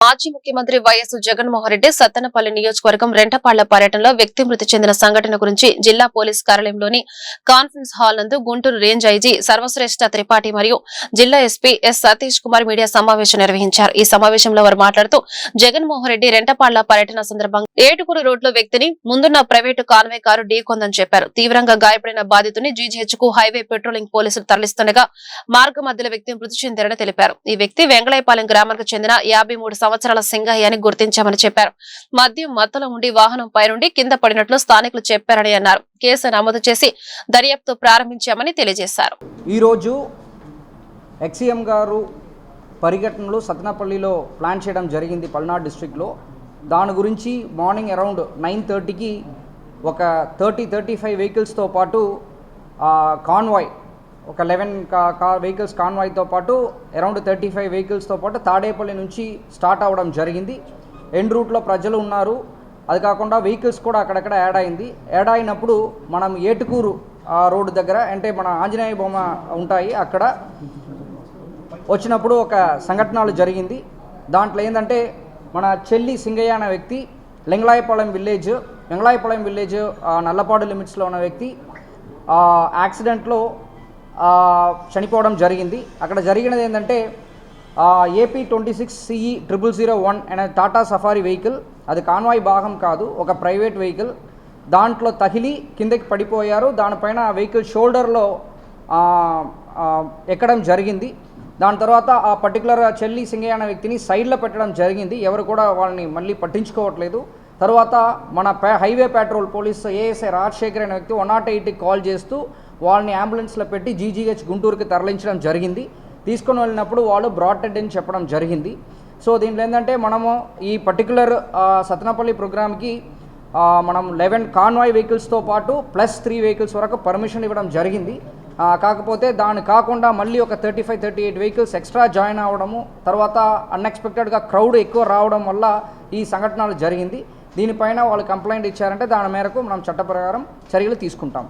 మాజీ ముఖ్యమంత్రి వైఎస్ జగన్మోహన్ రెడ్డి సత్తెనపల్లి నియోజకవర్గం రెంటపాళ్ల పర్యటనలో వ్యక్తి మృతి చెందిన సంఘటన గురించి జిల్లా పోలీస్ కార్యాలయంలోని కాన్ఫరెన్స్ హాల్ నందు గుంటూరు రేంజ్ ఐజీ సర్వశ్రేష్ఠ త్రిపాఠి మరియు జిల్లా SP yes Satish Kumar media సమావేశం నిర్వహించారు. ఈ సమావేశంలో వారు మాట్లాడుతూ జగన్మోహన్ రెడ్డి రెంటపాళ్ల పర్యటన సందర్భంగా ఏటుకూరు రోడ్లో వ్యక్తిని ముందున్న ప్రైవేటు కాన్వే కారు ఢీకొందని చెప్పారు. తీవ్రంగా గాయపడిన బాధితుని జీజీహెచ్ కు హైవే పెట్రోలింగ్ పోలీసులు తరలిస్తుండగా మార్గ మధ్యలో వ్యక్తి మృతి చెందారని తెలిపారు. ఈ వ్యక్తి వెంగళైపాలెం గ్రామానికి చెందిన 53 సంవత్సరాల సింగయ్య అని గుర్తించామని చెప్పారు. మద్యం మత్తులో ఉండి వాహనం పైనుండి కింద పడినట్లు స్థానికులు చెప్పారని అన్నారు. కేసు నమోదు చేసి దర్యాప్తు ప్రారంభించామని తెలియజేశారు. ఈ రోజు ఎక్సీఎం గారు పరిగెట్టనలో సత్తెనపల్లిలో ప్లాన్ చేయడం జరిగింది పల్నాడు డిస్ట్రిక్ట్లో. దాని గురించి మార్నింగ్ అరౌండ్ 9:30కి ఒక 35 వెహికల్స్తో పాటు కాన్వాయ్ ఒక 11 వెహికల్స్ కాన్వాయ్తో పాటు అరౌండ్ 35 వెహికల్స్తో పాటు తాడేపల్లి నుంచి స్టార్ట్ అవ్వడం జరిగింది. ఎండ్ రూట్లో ప్రజలు ఉన్నారు. అది కాకుండా వెహికల్స్ కూడా అక్కడక్కడ యాడ్ అయినప్పుడు మనం ఏటుకూరు రోడ్డు దగ్గర అంటే మన ఆంజనేయ బొమ్మ ఉంటాయి అక్కడ వచ్చినప్పుడు ఒక సంఘటనలు జరిగింది. దాంట్లో ఏంటంటే మన చెల్లి సింగయ్య అనే వ్యక్తి వెంగళాయపాలెం విలేజ్ నల్లపాడు లిమిట్స్లో ఉన్న వ్యక్తి యాక్సిడెంట్లో చనిపోవడం జరిగింది. అక్కడ జరిగినది ఏంటంటే AP 26 CE 0001 అనే టాటా సఫారీ వెహికల్, అది కాన్వాయ్ భాగం కాదు, ఒక ప్రైవేట్ వెహికల్. దాంట్లో తగిలి కిందకి పడిపోయారు. దానిపైన ఆ వెహికల్ షోల్డర్లో ఎక్కడం జరిగింది. దాని తర్వాత ఆ పర్టికులర్ చెల్లి సింగయ్య అనే వ్యక్తిని సైడ్లో పెట్టడం జరిగింది. ఎవరు కూడా వాళ్ళని మళ్ళీ పట్టించుకోవట్లేదు. తర్వాత మన highway petrol police ASI Rajasekhar అనే వ్యక్తి 108కి కాల్ చేస్తూ వాళ్ళని అంబులెన్స్లో పెట్టి జీజీహెచ్ గుంటూరుకి తరలించడం జరిగింది. తీసుకొని వెళ్ళినప్పుడు వాళ్ళు బ్రాడ్ డెడ్ అని చెప్పడం జరిగింది. సో దీంట్లో ఏంటంటే మనము ఈ పర్టికులర్ సత్తెనపల్లి ప్రోగ్రామ్కి మనం 11 కాన్వాయ్ వెహికల్స్తో పాటు ప్లస్ 3 వెహికల్స్ వరకు పర్మిషన్ ఇవ్వడం జరిగింది. కాకపోతే దాని కాకుండా మళ్ళీ ఒక 35-38 వెహికల్స్ ఎక్స్ట్రా జాయిన్ అవ్వడము, తర్వాత అన్ఎక్స్పెక్టెడ్గా క్రౌడ్ ఎక్కువ రావడం వల్ల ఈ సంఘటనలు జరిగింది. దీనిపైన వాళ్ళు కంప్లైంట్ ఇచ్చారంటే దాని మేరకు మనం చట్ట ప్రకారం చర్యలు తీసుకుంటాం.